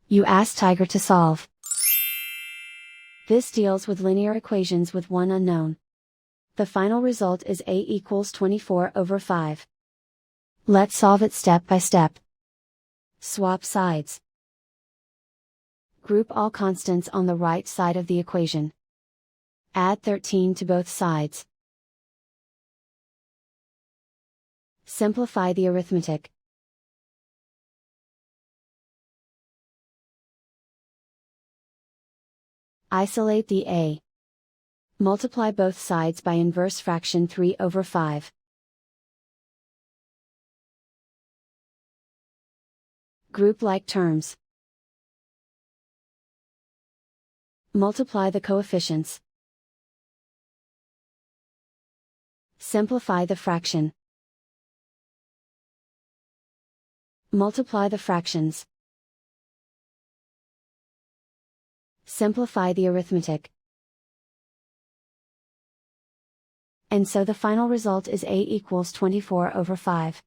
You ask Tiger to solve. This deals with linear equations with one unknown. The final result is a equals 24/5. Let's solve it step by step. Swap sides. Group all constants on the right side of the equation. Add 13 to both sides. Simplify the arithmetic. Isolate the a. Multiply both sides by inverse fraction 3/5. Group like terms. Multiply the coefficients. Simplify the fraction. Multiply the fractions. Simplify the arithmetic. And so the final result is a equals 24/5.